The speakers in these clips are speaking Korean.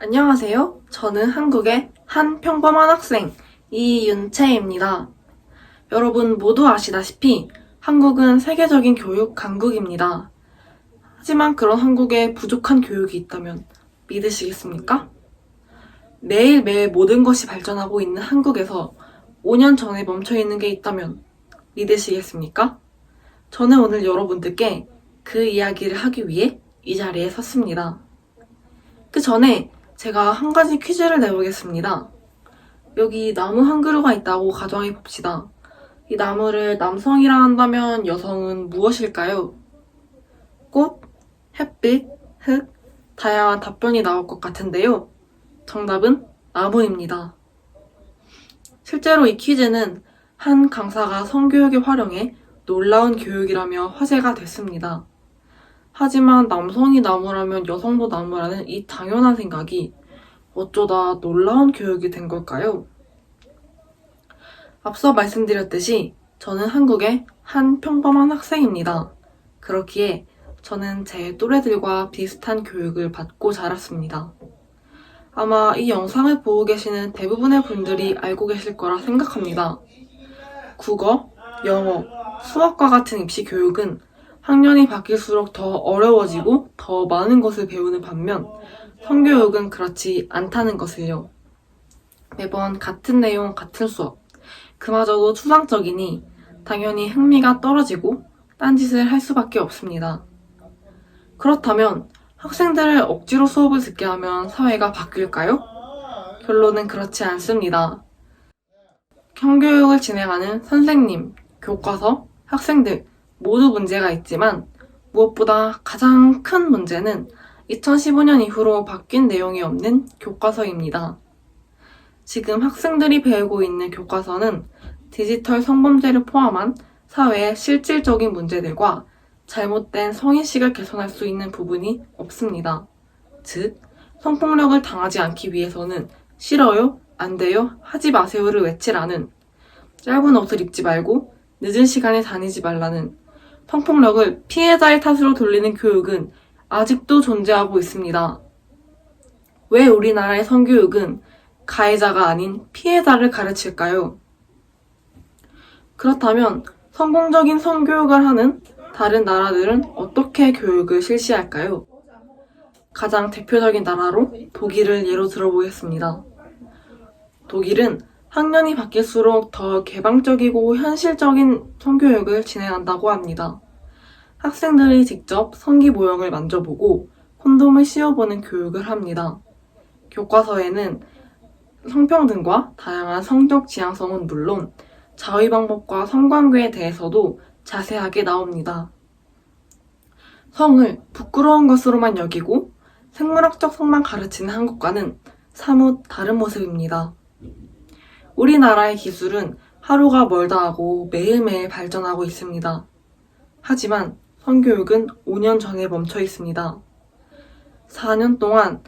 안녕하세요. 저는 한국의 한 평범한 학생 이윤채입니다. 여러분 모두 아시다시피 한국은 세계적인 교육 강국입니다. 하지만 그런 한국에 부족한 교육이 있다면 믿으시겠습니까? 매일매일 모든 것이 발전하고 있는 한국에서 5년 전에 멈춰있는 게 있다면 믿으시겠습니까? 저는 오늘 여러분들께 그 이야기를 하기 위해 이 자리에 섰습니다. 그 전에 제가 한 가지 퀴즈를 내보겠습니다. 여기 나무 한 그루가 있다고 가정해 봅시다. 이 나무를 남성이라 한다면 여성은 무엇일까요? 꽃, 햇빛, 흙, 다양한 답변이 나올 것 같은데요. 정답은 나무입니다. 실제로 이 퀴즈는 한 강사가 성교육에 활용해 놀라운 교육이라며 화제가 됐습니다. 하지만 남성이 나무라면 여성도 나무라는 이 당연한 생각이 어쩌다 놀라운 교육이 된 걸까요? 앞서 말씀드렸듯이 저는 한국의 한 평범한 학생입니다. 그렇기에 저는 제 또래들과 비슷한 교육을 받고 자랐습니다. 아마 이 영상을 보고 계시는 대부분의 분들이 알고 계실 거라 생각합니다. 국어, 영어, 수학과 같은 입시 교육은 학년이 바뀔수록 더 어려워지고 더 많은 것을 배우는 반면 성교육은 그렇지 않다는 것을요. 매번 같은 내용, 같은 수업. 그마저도 추상적이니 당연히 흥미가 떨어지고 딴짓을 할 수밖에 없습니다. 그렇다면 학생들을 억지로 수업을 듣게 하면 사회가 바뀔까요? 결론은 그렇지 않습니다. 형교육을 진행하는 선생님, 교과서, 학생들 모두 문제가 있지만 무엇보다 가장 큰 문제는 2015년 이후로 바뀐 내용이 없는 교과서입니다. 지금 학생들이 배우고 있는 교과서는 디지털 성범죄를 포함한 사회의 실질적인 문제들과 잘못된 성인식을 개선할 수 있는 부분이 없습니다. 즉, 성폭력을 당하지 않기 위해서는 싫어요, 안 돼요, 하지 마세요를 외치라는, 짧은 옷을 입지 말고 늦은 시간에 다니지 말라는, 성폭력을 피해자의 탓으로 돌리는 교육은 아직도 존재하고 있습니다. 왜 우리나라의 성교육은 가해자가 아닌 피해자를 가르칠까요? 그렇다면 성공적인 성교육을 하는 다른 나라들은 어떻게 교육을 실시할까요? 가장 대표적인 나라로 독일을 예로 들어보겠습니다. 독일은 학년이 바뀔수록 더 개방적이고 현실적인 성교육을 진행한다고 합니다. 학생들이 직접 성기 모형을 만져보고 콘돔을 씌워보는 교육을 합니다. 교과서에는 성평등과 다양한 성적 지향성은 물론 자위 방법과 성관계에 대해서도 자세하게 나옵니다. 성을 부끄러운 것으로만 여기고 생물학적 성만 가르치는 한국과는 사뭇 다른 모습입니다. 우리나라의 기술은 하루가 멀다 하고 매일매일 발전하고 있습니다. 하지만 성교육은 5년 전에 멈춰 있습니다. 4년 동안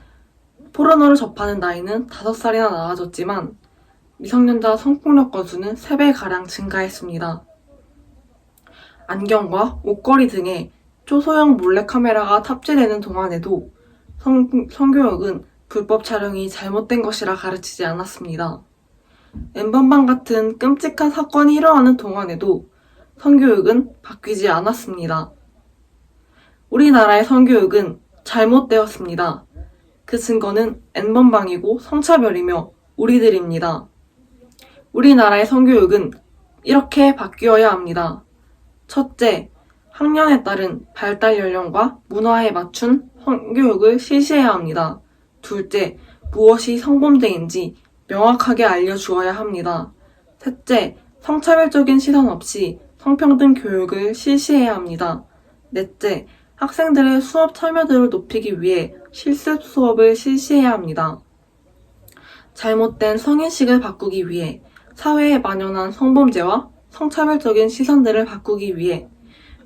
포르노를 접하는 나이는 5살이나 낮아졌지만 미성년자 성폭력 건수는 3배가량 증가했습니다. 안경과 옷걸이 등의 초소형 몰래카메라가 탑재되는 동안에도 성교육은 불법 촬영이 잘못된 것이라 가르치지 않았습니다. N번방 같은 끔찍한 사건이 일어나는 동안에도 성교육은 바뀌지 않았습니다. 우리나라의 성교육은 잘못되었습니다. 그 증거는 N번방이고 성차별이며 우리들입니다. 우리나라의 성교육은 이렇게 바뀌어야 합니다. 첫째, 학년에 따른 발달 연령과 문화에 맞춘 성교육을 실시해야 합니다. 둘째, 무엇이 성범죄인지 명확하게 알려주어야 합니다. 셋째, 성차별적인 시선 없이 성평등 교육을 실시해야 합니다. 넷째, 학생들의 수업 참여도를 높이기 위해 실습 수업을 실시해야 합니다. 잘못된 성인식을 바꾸기 위해 사회에 만연한 성범죄와 성차별적인 시선들을 바꾸기 위해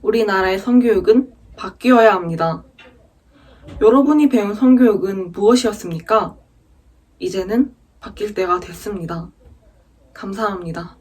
우리나라의 성교육은 바뀌어야 합니다. 여러분이 배운 성교육은 무엇이었습니까? 이제는 바뀔 때가 됐습니다. 감사합니다.